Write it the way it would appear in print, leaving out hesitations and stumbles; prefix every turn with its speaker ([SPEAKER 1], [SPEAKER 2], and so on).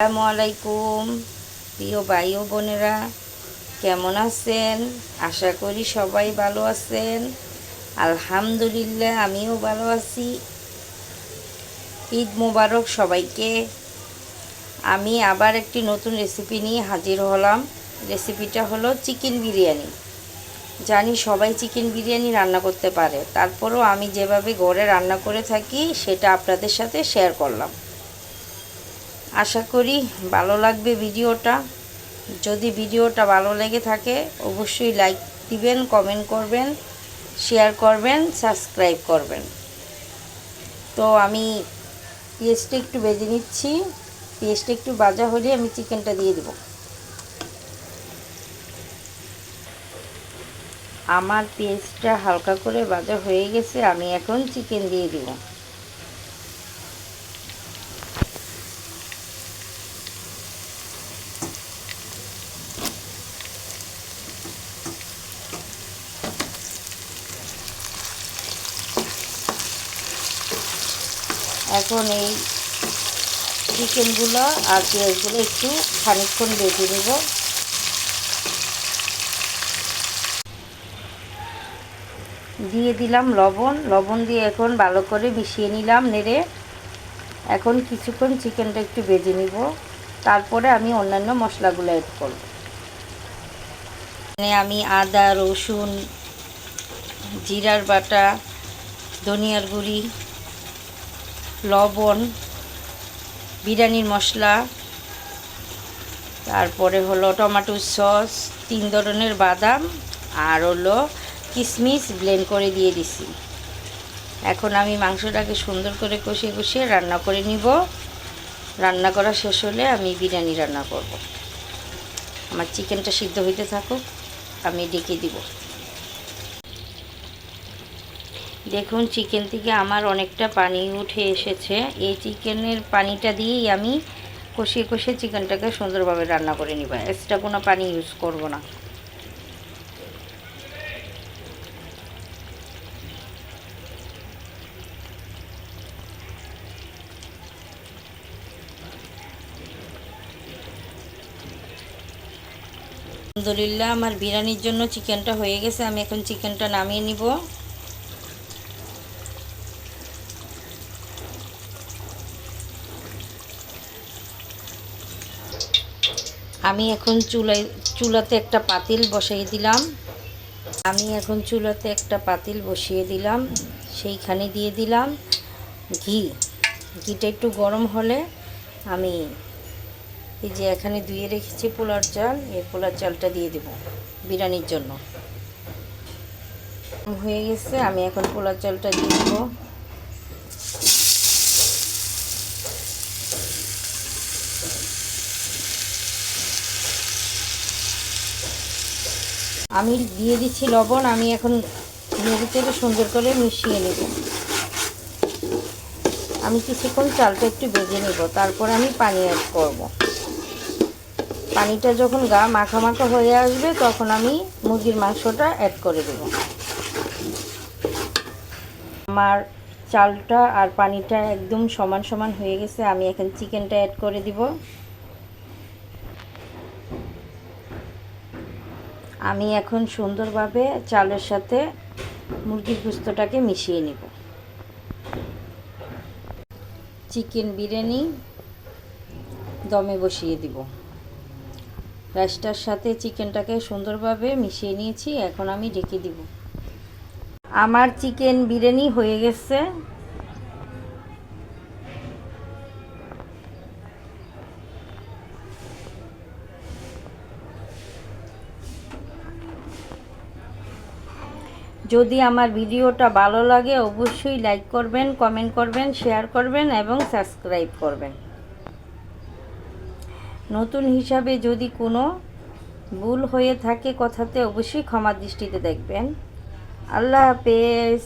[SPEAKER 1] আসসালামু আলাইকুম প্রিয় ভাই ও বোনেরা, কেমন আছেন? আশা করি সবাই ভালো আছেন। আলহামদুলিল্লাহ আমিও ভালো আছি। ঈদ মোবারক সবাইকে। আমি আবার একটি নতুন রেসিপি নিয়ে হাজির হলাম। রেসিপিটা হলো চিকেন বিরিয়ানি। জানি সবাই চিকেন বিরিয়ানি রান্না করতে পারে, তারপরও আমি যেভাবে ঘরে রান্না করে থাকি সেটা আপনাদের সাথে শেয়ার করলাম। আশা করি ভালো লাগবে ভিডিওটা। যদি ভিডিওটা ভালো লেগে থাকে অবশ্যই লাইক দিবেন, কমেন্ট করবেন, শেয়ার করবেন, সাবস্ক্রাইব করবেন। তো আমি পেঁয়াজটা একটু ভেজে নিচ্ছি। পেঁয়াজটা একটু ভাজা হলে আমি চিকেনটা দিয়ে দেব। আমার পেঁয়াজটা হালকা করে ভাজা হয়ে গেছে, আমি এখন চিকেন দিয়ে দেব। এখন এই চিকেনগুলো আর পেঁয়াজগুলো একটু খানিকক্ষণ ভেজে নেব। দিয়ে দিলাম লবণ দিয়ে এখন ভালো করে মিশিয়ে নিলাম নেড়ে। এখন কিছুক্ষণ চিকেনটা একটু ভেজে নিব, তারপরে আমি অন্যান্য মশলাগুলো অ্যাড করব। এখানে আমি আদা, রসুন, জিরার বাটা, ধনিয়ার গুঁড়ি, লবণ, বিরিয়ানির মশলা, তারপরে হলো টমেটো সস, 3 ধরনের বাদাম আর হলো কিশমিশ ব্লেন্ড করে দিয়ে দিছি। এখন আমি মাংসটাকে সুন্দর করে কষিয়ে কষিয়ে রান্না করে নিব। রান্না করা শেষ হলে আমি বিরিয়ানি রান্না করব। আমার চিকেনটা সিদ্ধ হইতে থাকুক, আমি ডেকে দিব। দেখুন চিকেন থেকে আমার অনেকটা পানি উঠে এসেছে। এই চিকেনের পানিটা দিয়েই আমি কষিয়ে কষিয়ে চিকেনটাকে সুন্দরভাবে রান্না করে নিব। এক্সট্রা কোনো পানি ইউজ করব না। আলহামদুলিল্লাহ আমার বিরিয়ানির জন্য চিকেনটা হয়ে গেছে। আমি এখন চিকেনটা নামিয়ে নিব। আমি এখন চুলাতে একটা পাতিল বসিয়ে দিলাম। সেইখানে দিয়ে দিলাম ঘিটা একটু গরম হলে আমি এই যে এখানে ধুয়ে রেখেছি পোলার চাল, এই পোলার চালটা দিয়ে দেব বিরিয়ানির জন্য। হয়ে গেছে, আমি এখন পোলার চালটা দিয়ে দেব। আমি দিয়ে দিচ্ছি লবণ। আমি এখন নেড়ে সুন্দর করে মিশিয়ে নেব। আমি কিছুক্ষণ চালটা একটু ভেজে নেব, তারপর আমি পানি অ্যাড করব। পানিটা যখন মাখা মাখা হয়ে আসবে তখন আমি মুরগির মাংসটা অ্যাড করে দেব। আমার চালটা আর পানিটা একদম সমান সমান হয়ে গেছে। আমি এখন চিকেনটা অ্যাড করে দিব। আমি এখন সুন্দরভাবে চালের সাথে মুরগির গোশতটাকে মিশিয়ে নেব। চিকেন বিরিয়ানি দমে বসিয়ে দিব। রাইসটার সাথে চিকেনটাকে সুন্দরভাবে মিশিয়ে নিয়েছি, এখন আমি ঢেকে দিব। আমার চিকেন বিরিয়ানি হয়ে গেছে। যদি আমার ভিডিওটা ভালো লাগে অবশ্যই লাইক করবেন, কমেন্ট করবেন, শেয়ার করবেন এবং সাবস্ক্রাইব করবেন। নতুন হিসাবে যদি কোনো ভুল হয়ে থাকে কথাতে অবশ্যই ক্ষমা দৃষ্টিতে দেখবেন। আল্লাহ হাফেজ।